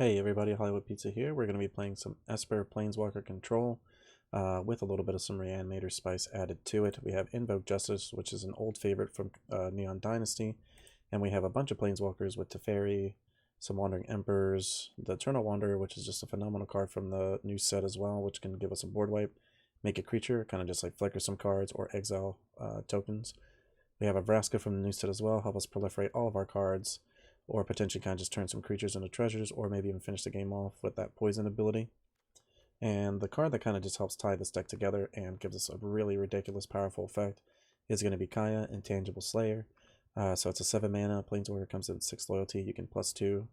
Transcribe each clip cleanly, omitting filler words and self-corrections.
Hey everybody, Hollywoodpizza here. We're going to be playing some Esper Planeswalker Control with a little bit of some Reanimator spice added to it. We have Invoke Justice, which is an old favorite from Neon Dynasty, and we have a bunch of Planeswalkers with Teferi, some Wandering Emperors, the Eternal Wanderer, which is just a phenomenal card from the new set as well, which can give us a board wipe, make a creature, kind of just like flicker some cards or exile tokens. We have a Vraska from the new set as well, help us proliferate all of our cards, or potentially kind of just turn some creatures into treasures, or maybe even finish the game off with that poison ability. And the card that kind of just helps tie this deck together and gives us a really ridiculous powerful effect is going to be Kaya, Intangible Slayer. So it's a 7 mana, Planeswalker, comes in 6 loyalty, you can +2,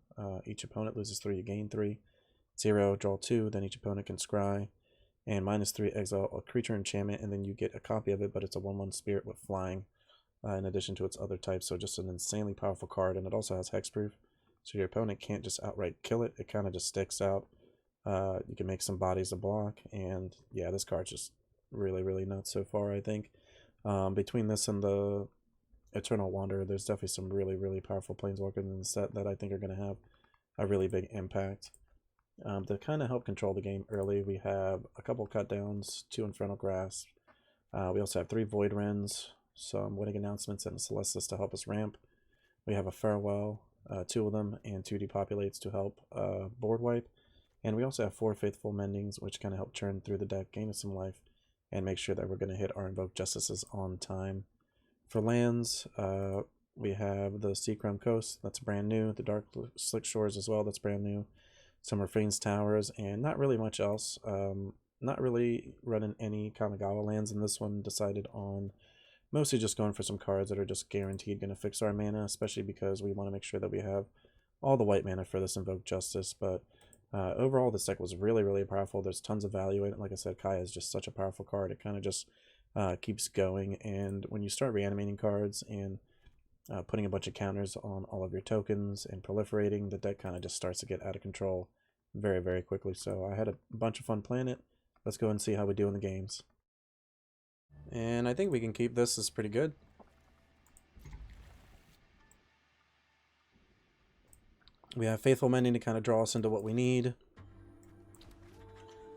each opponent loses 3, you gain 3, 0, draw 2, then each opponent can scry, and -3, exile a creature enchantment, and then you get a copy of it, but it's a 1/1 spirit with flying. In addition to its other types, so just an insanely powerful card, and it also has hexproof, so your opponent can't just outright kill it, it kind of just sticks out. You can make some bodies to block, and yeah, this card's just really nuts so far, I think. Between this and the Eternal Wanderer, there's definitely some really powerful Planeswalkers in the set that I think are going to have a really big impact. To kind of help control the game early, we have a couple cutdowns, 2 Infernal Grasp, we also have 3 Void Wrens, some Winning Announcements, and a Celestis to help us ramp. We have a Farewell, 2 of them, and 2 Depopulates to help board wipe. And we also have 4 Faithful Mendings, which kind of help churn through the deck, gain us some life, and make sure that we're going to hit our Invoke Justices on time. For lands, we have the Seacrumb Coast, that's brand new, the Dark Slick Shores as well, that's brand new, some Rafane's Towers, and not really much else. Not really running any Kamigawa lands in this one, decided on mostly just going for some cards that are just guaranteed going to fix our mana, especially because we want to make sure that we have all the white mana for this Invoke Justice. But overall, this deck was really powerful. There's tons of value in it. Like I said, Kaya is just such a powerful card. It kind of just keeps going. And when you start reanimating cards and putting a bunch of counters on all of your tokens and proliferating, the deck kind of just starts to get out of control very quickly. So I had a bunch of fun playing it. Let's go and see how we do in the games. And I think we can keep this. This is pretty good. We have Faithful Mending to kind of draw us into what we need.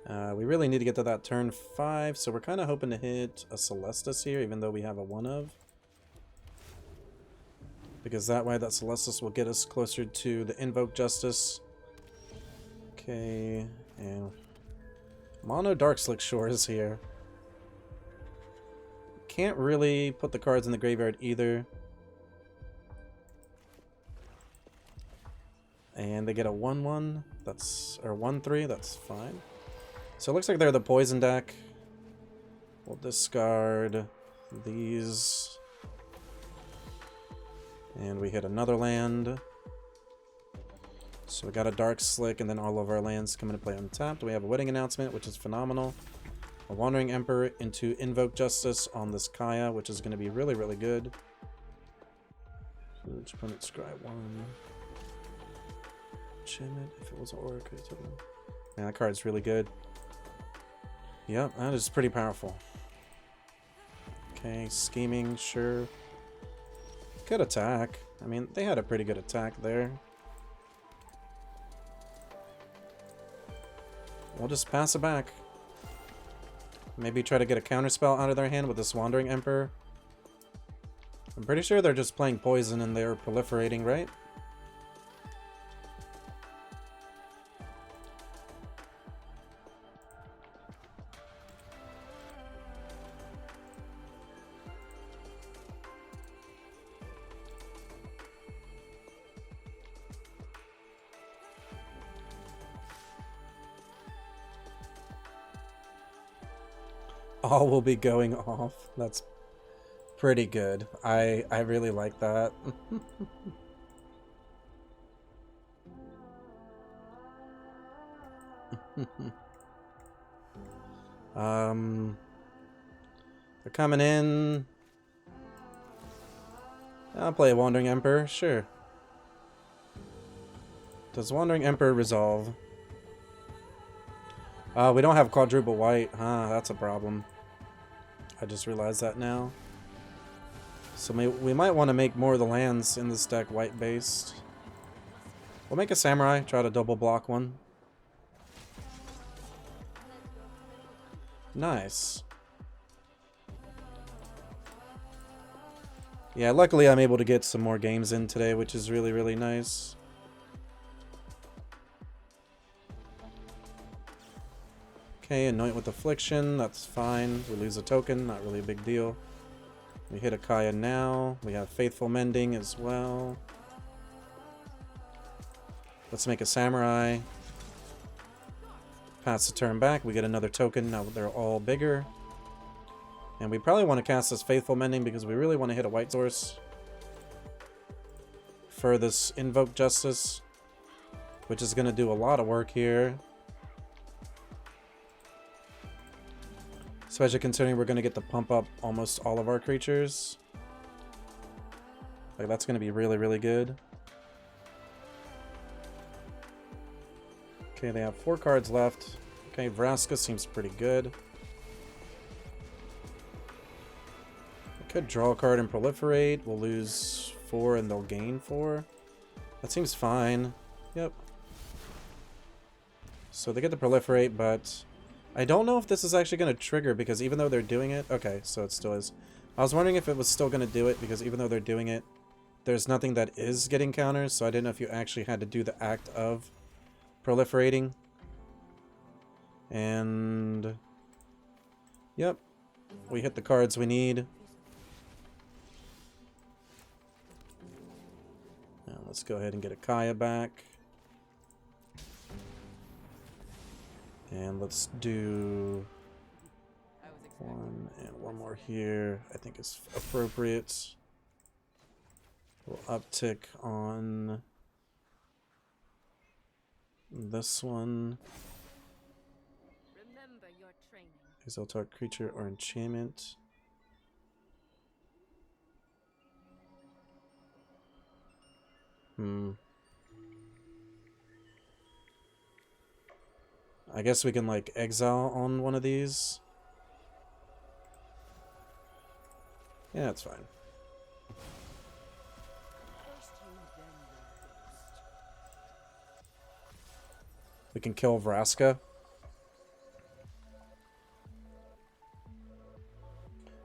We really need to get to that turn 5, so we're kind of hoping to hit a Celestis here, even though we have a 1 of. Because that way that Celestis will get us closer to the Invoke Justice. Okay, and Mono Dark Slick Shores here. Can't really put the cards in the graveyard either. And they get a 1/1, or 1/3, that's fine. So it looks like they're the poison deck. We'll discard these. And we hit another land. So we got a Dark Slick, and then all of our lands come into play untapped. We have a Wedding Announcement, which is phenomenal. A Wandering Emperor into Invoke Justice on this Kaya, which is going to be really good. Each opponent scry 1. Enchantment, if it was Aura, could have taken it. Man, that card's really good. Yep, that is pretty powerful. Okay, Scheming, sure. Good attack. I mean, they had a pretty good attack there. We'll just pass it back. Maybe try to get a counterspell out of their hand with this Wandering Emperor. I'm pretty sure they're just playing poison and they're proliferating, right? All will be going off. That's pretty good. I really like that. They're coming in. I'll play a Wandering Emperor, sure. Does Wandering Emperor resolve? We don't have quadruple white. Huh, that's a problem. I just realized that now. So we might want to make more of the lands in this deck white-based. We'll make a samurai, try to double block one. Nice. Yeah, luckily I'm able to get some more games in today, which is really, really nice. Okay, Anoint with Affliction, that's fine. We lose a token, not really a big deal. We hit a Kaya now. We have Faithful Mending as well. Let's make a Samurai. Pass the turn back. We get another token. Now they're all bigger. And we probably want to cast this Faithful Mending because we really want to hit a white source for this Invoke Justice, which is going to do a lot of work here. Especially considering we're going to get to pump up almost all of our creatures. Like, that's going to be really, really good. Okay, they have 4 cards left. Okay, Vraska seems pretty good. I could draw a card and proliferate. We'll lose 4 and they'll gain 4. That seems fine. Yep. So they get to proliferate, but I don't know if this is actually going to trigger because even though they're doing it... Okay, so it still is. I was wondering if it was still going to do it because even though they're doing it, there's nothing that is getting counters, so I didn't know if you actually had to do the act of proliferating. And... Yep. We hit the cards we need. Now let's go ahead and get a Kaya back. And let's do 1 and 1 more here. I think is appropriate. We'll uptick on this one. Remember your training. Exalt creature or enchantment. I guess we can, like, exile on one of these. Yeah, that's fine. We can kill Vraska.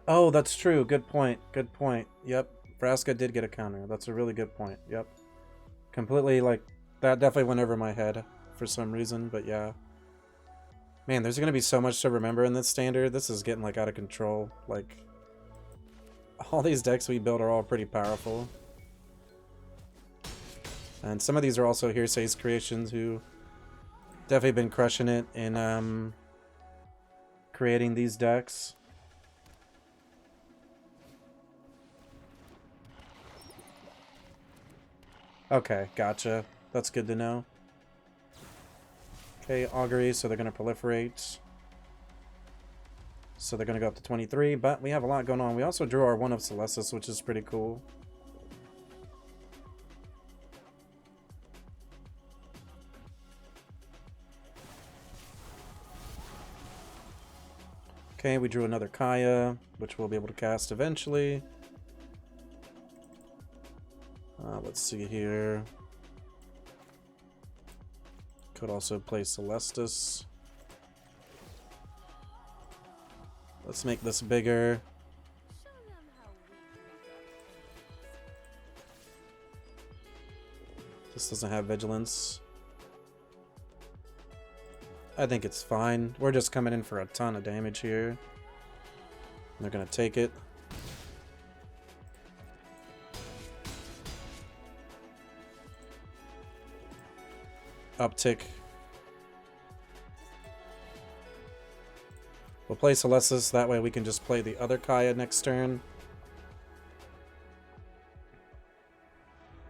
Oh, that's true. Good point. Good point. Yep. Vraska did get a counter. That's a really good point. Yep. Completely, like, that definitely went over my head for some reason, but yeah. Man, there's going to be so much to remember in this standard. This is getting, like, out of control. Like, all these decks we build are all pretty powerful. And some of these are also Hearsay's creations who definitely been crushing it in creating these decks. Okay, gotcha. That's good to know. Okay, Augury, so they're going to proliferate. So they're going to go up to 23, but we have a lot going on. We also drew our 1 of Celestis, which is pretty cool. Okay, we drew another Kaya, which we'll be able to cast eventually. Let's see here. Could also play Celestis. Let's make this bigger. This doesn't have vigilance. I think it's fine. We're just coming in for a ton of damage here. They're gonna take it. Uptick. We'll play Celestis, that way we can just play the other Kaya next turn.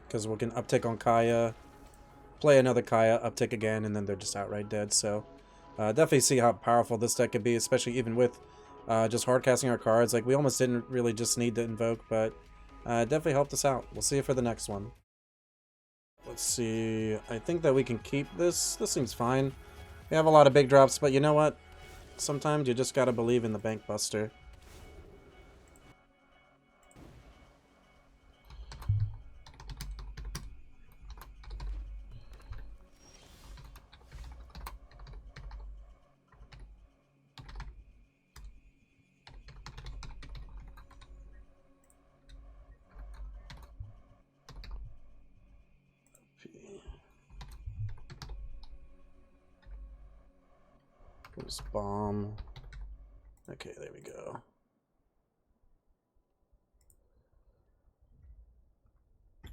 Because we can uptick on Kaya, play another Kaya, uptick again, and then they're just outright dead. So definitely see how powerful this deck could be, especially even with just hard casting our cards. Like, we almost didn't really just need to invoke, but definitely helped us out. We'll see you for the next one. Let's see. I think that we can keep this. This seems fine. We have a lot of big drops, but you know what? Sometimes you just gotta believe in the Bank Buster. Just bomb. Okay, there we go.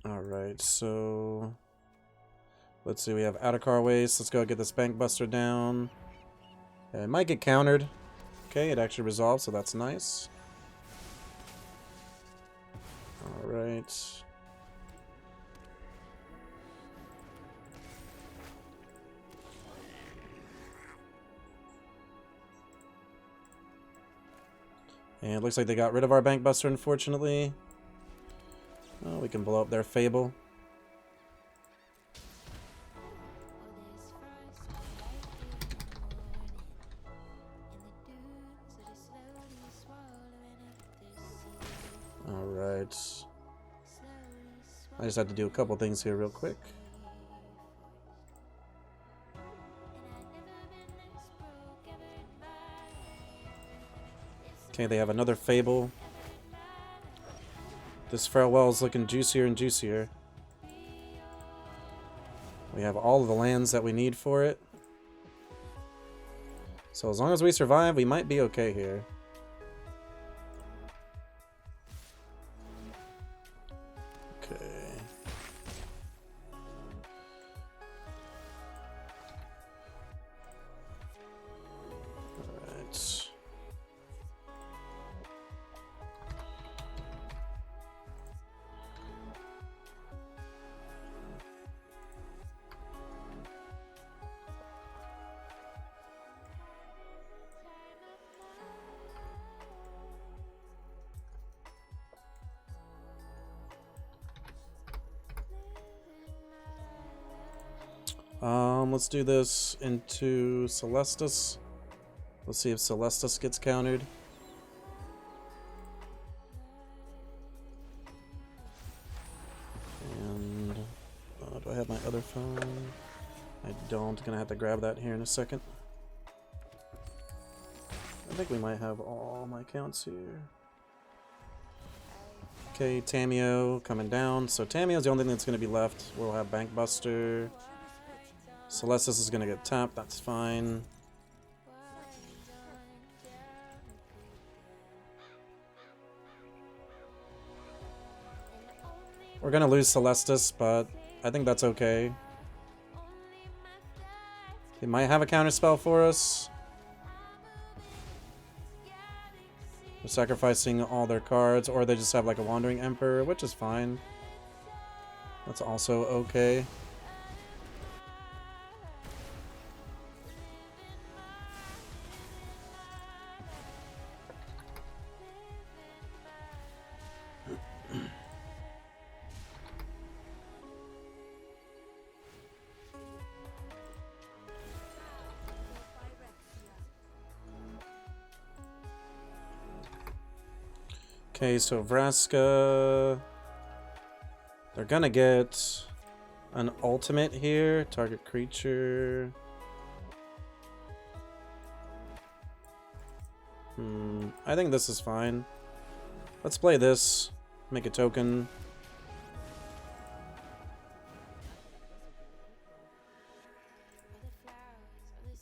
Alright, so let's see, we have Out of Car Waste. Let's go get this Bank Buster down. It might get countered. Okay, it actually resolved, so that's nice. Alright. And it looks like they got rid of our Bank Buster, unfortunately. Oh, we can blow up their Fable. Alright. I just have to do a couple things here real quick. Okay, they have another Fable. This Farewell is looking juicier and juicier. We have all of the lands that we need for it. So as long as we survive, we might be okay here. Okay. Alright. Let's do this into Celestus. Let's see if Celestus gets countered. And do I have my other phone? I don't. Gonna have to grab that here in a second. I think we might have all my accounts here. Okay, Tameo coming down. So Tameo's the only thing that's going to be left. We'll have Bank Buster. Celestus is going to get tapped. That's fine. We're going to lose Celestus, but I think that's okay. They might have a counterspell for us. They're sacrificing all their cards, or they just have like a Wandering Emperor, which is fine. That's also okay. Okay, so Vraska, they're gonna get an ultimate here. Target creature. I think this is fine. Let's play this. Make a token.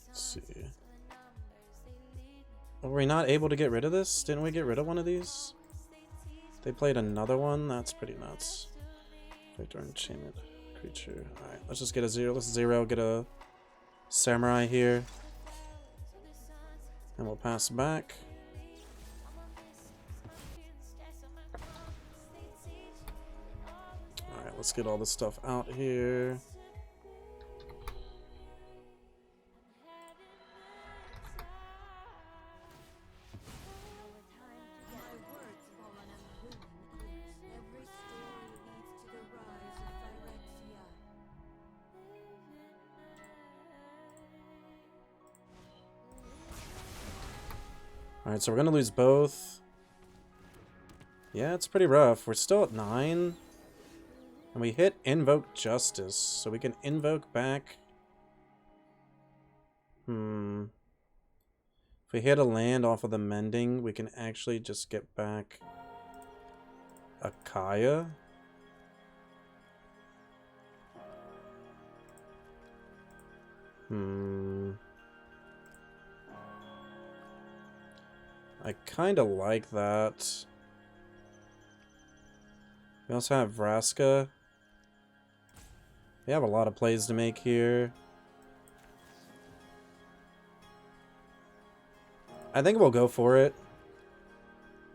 Let's see. Were we not able to get rid of this? Didn't we get rid of one of these? They played another one? That's pretty nuts. Victor Enchantment creature. Alright, let's just get a 0. Let's 0, get a Samurai here. And we'll pass back. Alright, let's get all this stuff out here. Alright, so we're going to lose both. Yeah, it's pretty rough. We're still at 9. And we hit Invoke Justice. So we can invoke back. If we hit a land off of the Mending, we can actually just get back a Kaya. I kind of like that. We also have Vraska. We have a lot of plays to make here. I think we'll go for it.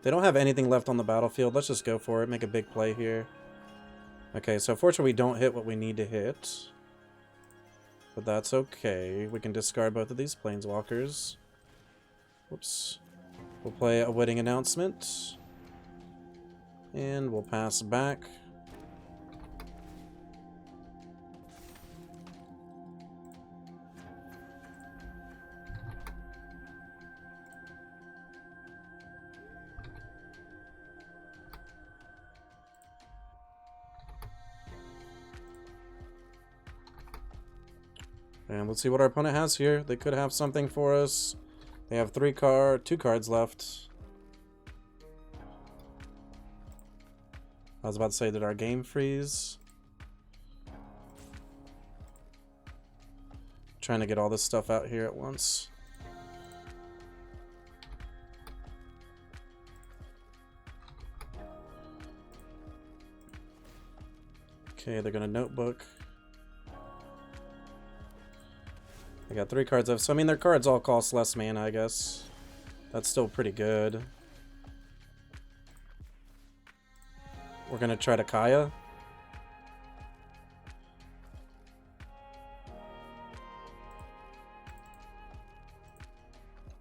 They don't have anything left on the battlefield. Let's just go for it. Make a big play here. Okay, so fortunately we don't hit what we need to hit. But that's okay. We can discard both of these Planeswalkers. Whoops. We'll play a wedding announcement. And we'll pass back. And let's see what our opponent has here. They could have something for us. They have two cards left. I was about to say, did our game freeze? Trying to get all this stuff out here at once. Okay, they're gonna notebook. I got 3 cards left, so I mean their cards all cost less mana, I guess. That's still pretty good. We're gonna try to Kaya.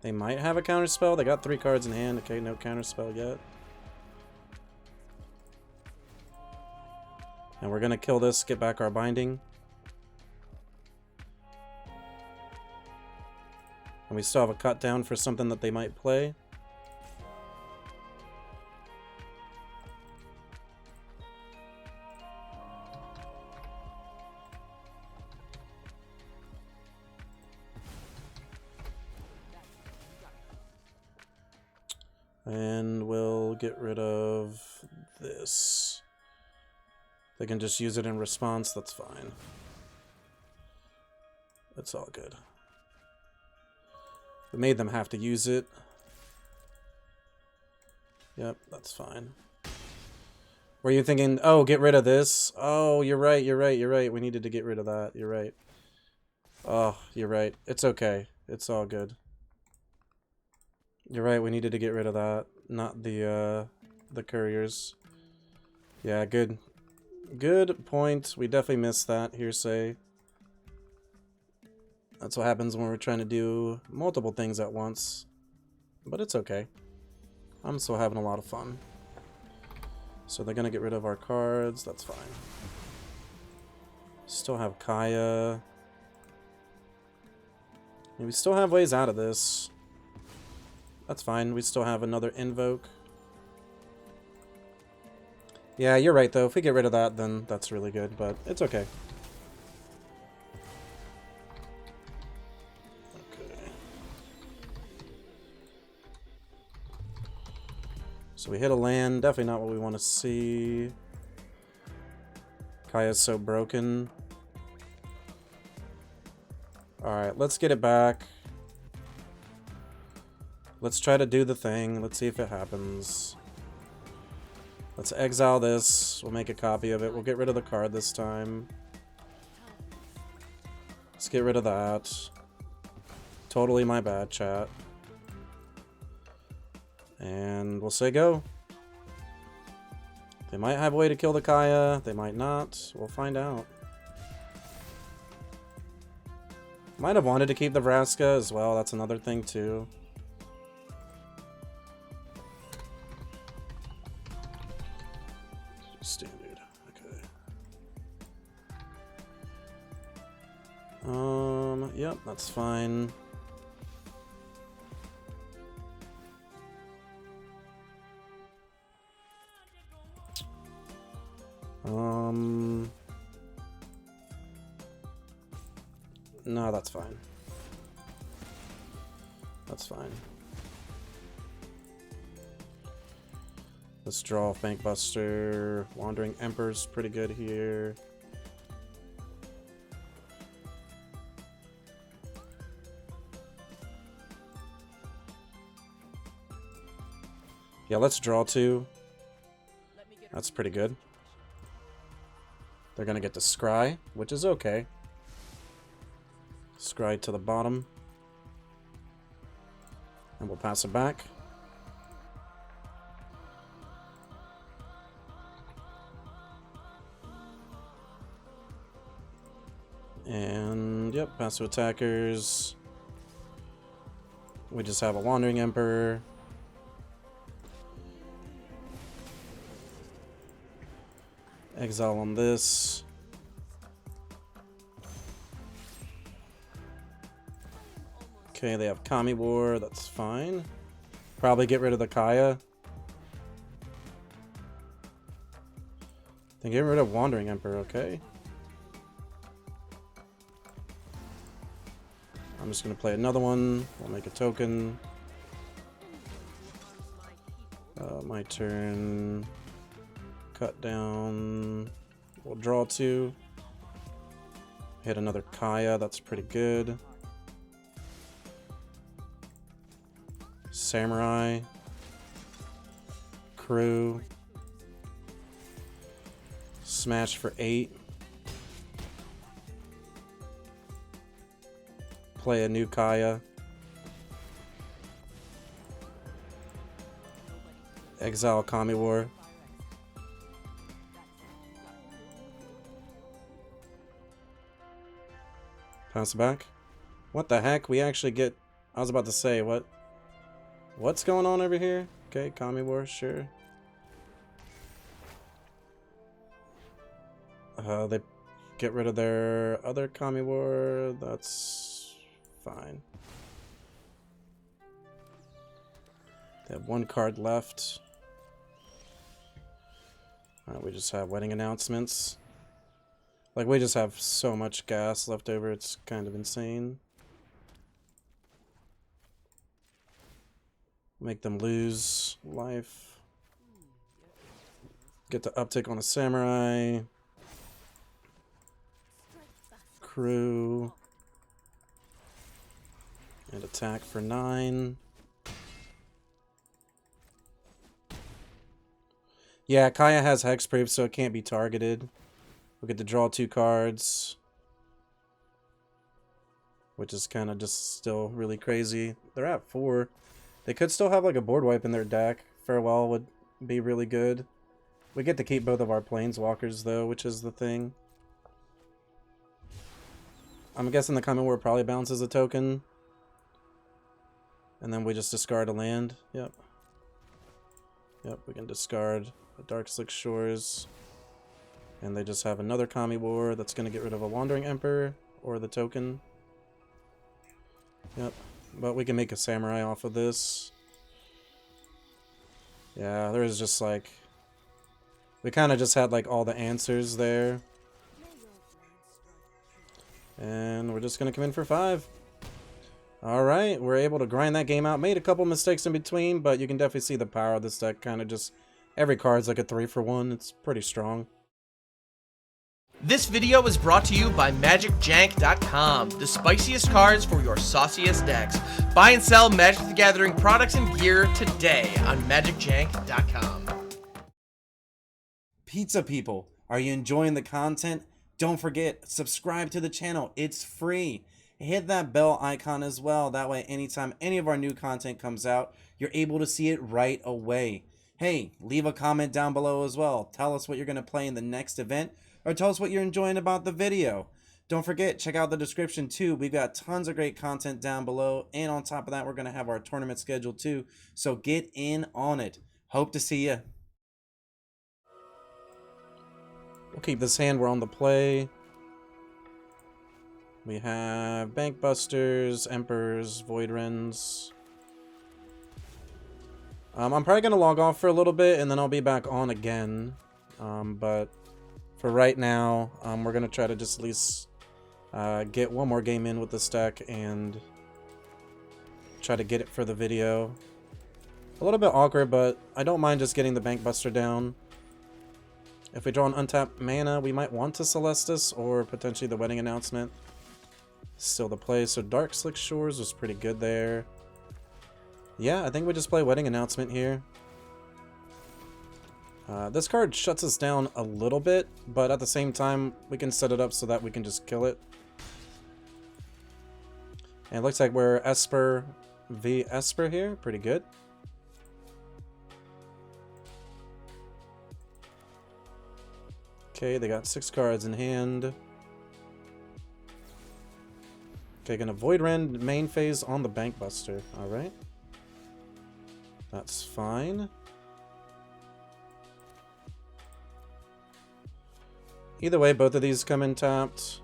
They might have a counterspell. They got 3 cards in hand. Okay, no counterspell yet. And we're gonna kill this, get back our binding. And we still have a cut down for something that they might play. And we'll get rid of this. They can just use it in response, that's fine. It's all good. We made them have to use it. Yep, that's fine. Were you thinking, oh, get rid of this? Oh, you're right, you're right, you're right. We needed to get rid of that. You're right. Oh, you're right. It's okay. It's all good. You're right, we needed to get rid of that. Not the couriers. Yeah, good. Good point. We definitely missed that hearsay. That's what happens when we're trying to do multiple things at once. But it's okay. I'm still having a lot of fun. So they're gonna get rid of our cards. That's fine. Still have Kaya. And we still have ways out of this. That's fine. We still have another Invoke. Yeah, you're right, though. If we get rid of that, then that's really good. But it's okay. So we hit a land, definitely not what we want to see. Kaya's so broken. Alright, let's get it back. Let's try to do the thing. Let's see if it happens. Let's exile this. We'll make a copy of it. We'll get rid of the card this time. Let's get rid of that. Totally my bad, chat. And we'll say go. They might have a way to kill the Kaya. They might not. We'll find out. Might have wanted to keep the Vraska as well. That's another thing too. Standard. Okay. Yep, that's fine. No, that's fine. That's fine. Let's draw Bankbuster. Wandering Emperor's pretty good here. Yeah, let's draw 2. That's pretty good. They're gonna get to scry, which is okay. Scry to the bottom. And we'll pass it back. And, yep, pass to attackers. We just have a Wandering Emperor. Exile on this. Okay, they have Kami War, that's fine. Probably get rid of the Kaya. Then get rid of Wandering Emperor, okay. I'm just gonna play another one. We'll make a token. My turn. Cut down. We'll draw 2. Hit another Kaya, that's pretty good. Samurai. Crew. Smash for 8. Play a new Kaya. Exile Kami War. Pass it back. What the heck? We actually get... I was about to say, what's going on over here? Okay, Kami War, sure. They get rid of their other Kami War. That's fine. They have 1 card left. Alright, we just have wedding announcements. Like, we just have so much gas left over, it's kind of insane. Make them lose life. Get the uptick on a samurai. Crew. And attack for 9. Yeah, Kaya has hexproof, so it can't be targeted. We'll get to draw 2 cards. Which is kind of just still really crazy. They're at 4. They could still have like a board wipe in their deck. Farewell would be really good. We get to keep both of our planeswalkers though, which is the thing. I'm guessing the Kami War probably bounces a token. And then we just discard a land. Yep. Yep, we can discard the Dark Slick Shores. And they just have another Kami War that's going to get rid of a Wandering Emperor or the token. Yep. But we can make a samurai off of this. Yeah, there is just like... We kind of just had like all the answers there. And we're just going to come in for 5. Alright, we're able to grind that game out. Made a couple mistakes in between, but you can definitely see the power of this deck. Kind of just... Every card's like a 3-for-1. It's pretty strong. This video is brought to you by MagicJank.com, the spiciest cards for your sauciest decks. Buy and sell Magic the Gathering products and gear today on MagicJank.com. Pizza people, are you enjoying the content? Don't forget, subscribe to the channel. It's free. Hit that bell icon as well. That way, anytime any of our new content comes out, you're able to see it right away. Hey, leave a comment down below as well. Tell us what you're going to play in the next event, or tell us what you're enjoying about the video. Don't forget, check out the description too. We've got tons of great content down below. And on top of that, we're going to have our tournament schedule too. So get in on it. Hope to see you. We'll keep this hand. We're on the play. We have Bankbusters, Emperors, Void Wrens. I'm probably going to log off for a little bit and then I'll be back on again. But for right now, we're going to try to just at least get one more game in with this deck and try to get it for the video. A little bit awkward, but I don't mind just getting the Bankbuster down. If we draw an untapped mana, we might want to Celestis or potentially the Wedding Announcement. Still the play. So Dark Slick Shores was pretty good there. Yeah, I think we just play Wedding Announcement here. This card shuts us down a little bit, but at the same time, we can set it up so that we can just kill it. And it looks like we're Esper v Esper here. Pretty good. Okay, they got 6 cards in hand. Okay, gonna Void Rend main phase on the Bankbuster. Alright. That's fine. Either way, both of these come in tapped.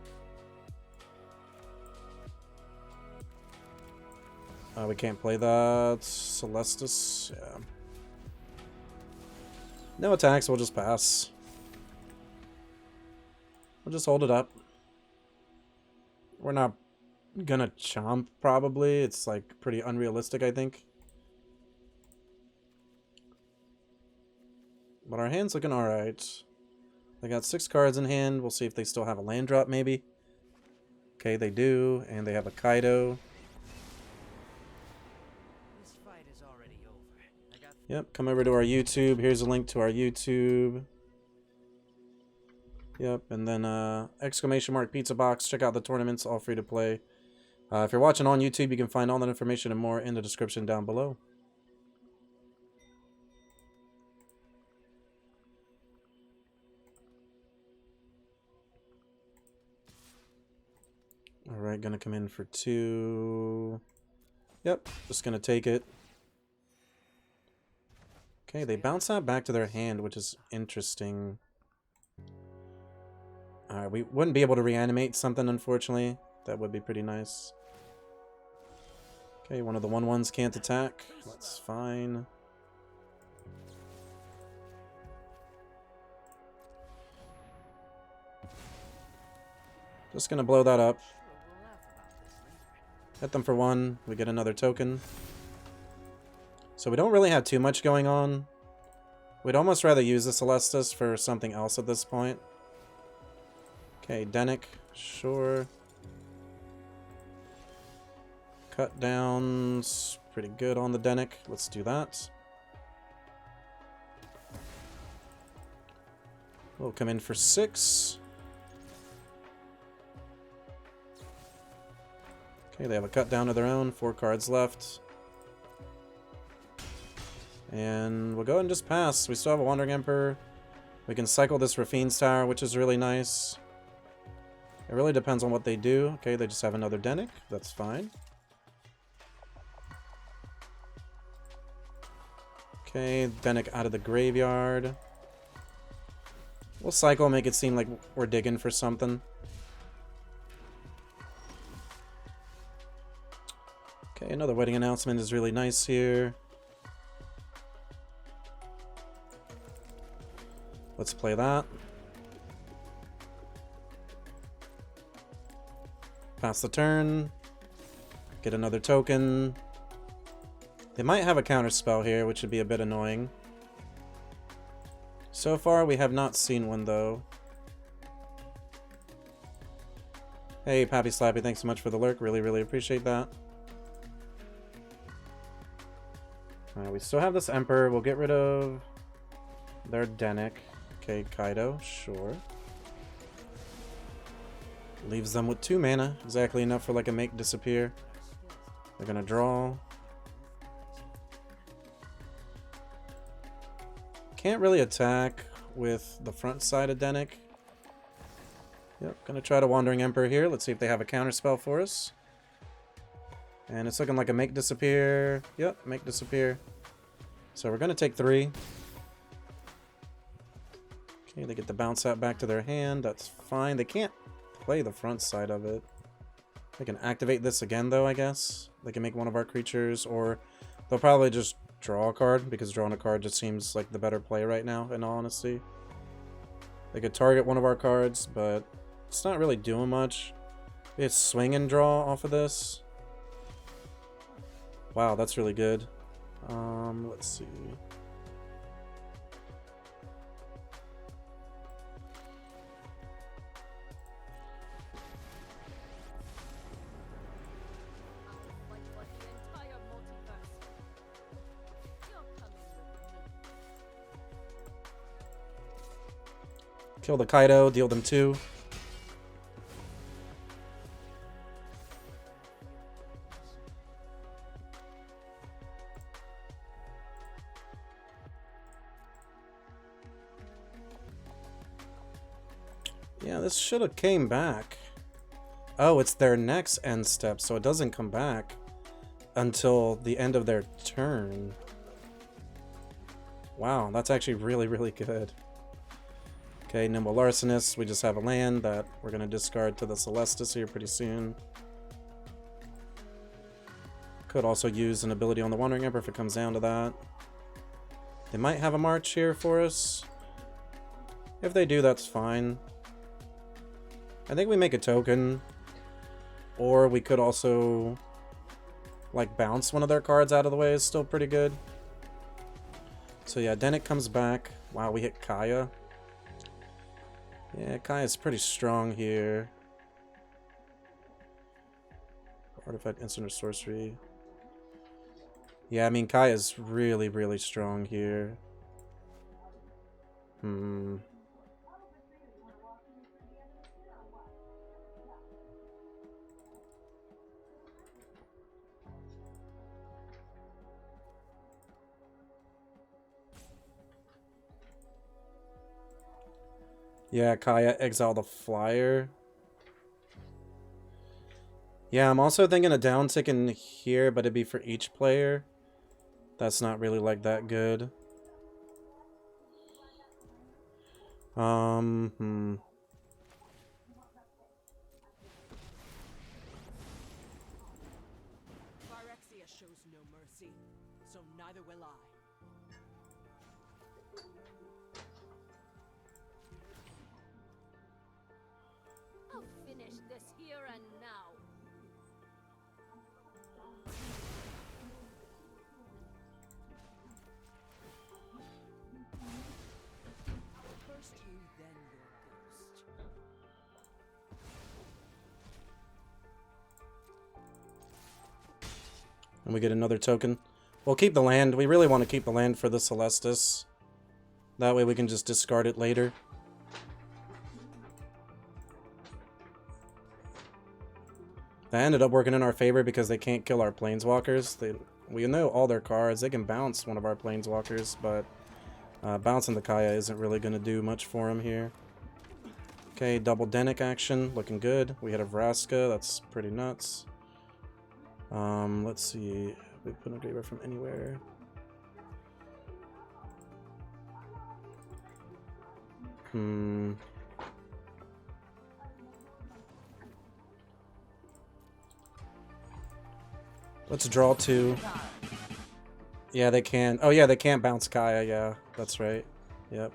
We can't play that. Celestis, yeah. No attacks, we'll just pass. We'll just hold it up. We're not gonna chomp, probably. It's like pretty unrealistic, I think. But our hand's looking alright. They got 6 cards in hand. We'll see if they still have a land drop, maybe. Okay, they do. And they have a Kaido. This fight is already over. Yep, come over to our YouTube. Here's a link to our YouTube. Yep, and then !PizzaBox. Check out the tournaments, all free to play. If you're watching on YouTube, you can find all that information and more in the description down below. Alright, gonna come in for 2. Yep, just gonna take it. Okay, they bounce that back to their hand, which is interesting. Alright, we wouldn't be able to reanimate something, unfortunately. That would be pretty nice. Okay, one of the 1/1s can't attack. That's fine. Just gonna blow that up. Hit them for 1. We get another token. So we don't really have too much going on. We'd almost rather use the Celestis for something else at this point. Okay, Denick. Sure. Cut downs. Pretty good on the Denick. Let's do that. We'll come in for 6. Okay, they have a cut down of their own. 4 cards left. And we'll go ahead and just pass. We still have a Wandering Emperor. We can cycle this Rafine's Tower, which is really nice. It really depends on what they do. Okay, they just have another Denick. That's fine. Okay, Denick out of the graveyard. We'll cycle, make it seem like we're digging for something. Okay, another wedding announcement is really nice here. Let's play that. Pass the turn. Get another token. They might have a counter spell here, which would be a bit annoying. So far, we have not seen one, though. Hey, Pappy Slappy, thanks so much for the lurk. Really, really appreciate that. Alright, we still have this Emperor. We'll get rid of their Denick. Okay, Kaido, sure. Leaves them with 2 mana. Exactly enough for like a make disappear. They're gonna draw. Can't really attack with the front side of Denick. Yep, gonna try to Wandering Emperor here. Let's see if they have a counter spell for us. And it's looking like a make disappear. Yep, make disappear. So we're gonna take 3. Okay, they get the bounce out back to their hand. That's fine. They can't play the front side of it. They can activate this again, though, I guess. They can make one of our creatures, or they'll probably just draw a card, because drawing a card just seems like the better play right now, in all honesty. They could target one of our cards, but it's not really doing much. It's swing and draw off of this. Wow, that's really good. Let's see. Kill the Kaido, deal them 2. Yeah, this should have came back. Oh, it's their next end step, so it doesn't come back until the end of their turn. Wow, that's actually really, really good. Okay, Nimble Larcenist. We just have a land that we're going to discard to the Celestis here pretty soon. Could also use an ability on the Wandering Emperor if it comes down to that. They might have a March here for us. If they do, that's fine. I think we make a token, or we could also like bounce one of their cards out of the way. Is still pretty good. So yeah, Dennick comes back. Wow, we hit Kaya. Yeah, Kaya's pretty strong here. Artifact, instant, or sorcery. Yeah, I mean Kaya's really, really strong here. Yeah, Kaya, exile the flyer. Yeah, I'm also thinking a down tick in here, but it'd be for each player. That's not really like that good. Phyrexia shows no mercy, so neither will I. I'll finish this here and now. First you, then your ghost. And we get another token. We'll keep the land. We really want to keep the land for the Celestis. That way we can just discard it later. That ended up working in our favor because they can't kill our Planeswalkers. We know all their cards. They can bounce one of our Planeswalkers, but bouncing the Kaya isn't really going to do much for him here. Okay, double Dennick action. Looking good. We hit a Vraska. That's pretty nuts. Let's see. We put a Engraver from anywhere. Let's draw 2. Yeah, they can. Oh yeah, they can't bounce Kaya. Yeah, that's right. Yep.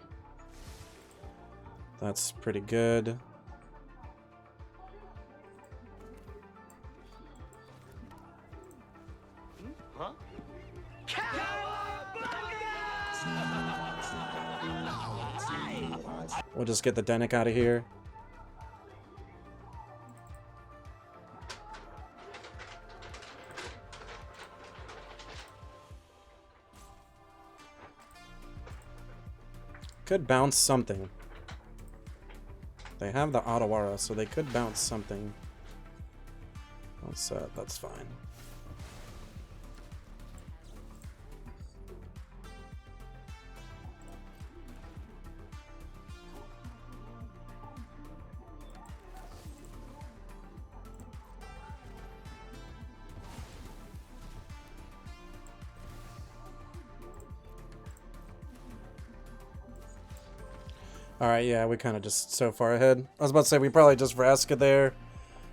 That's pretty good. We'll just get the Dennick out of here. Could bounce something. They have the Otawara, so they could bounce something. That's fine. Alright, yeah, we kind of just so far ahead. I was about to say we probably just Vraska there.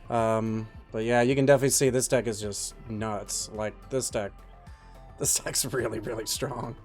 But yeah, you can definitely see this deck is just nuts. Like, this deck's really, really strong.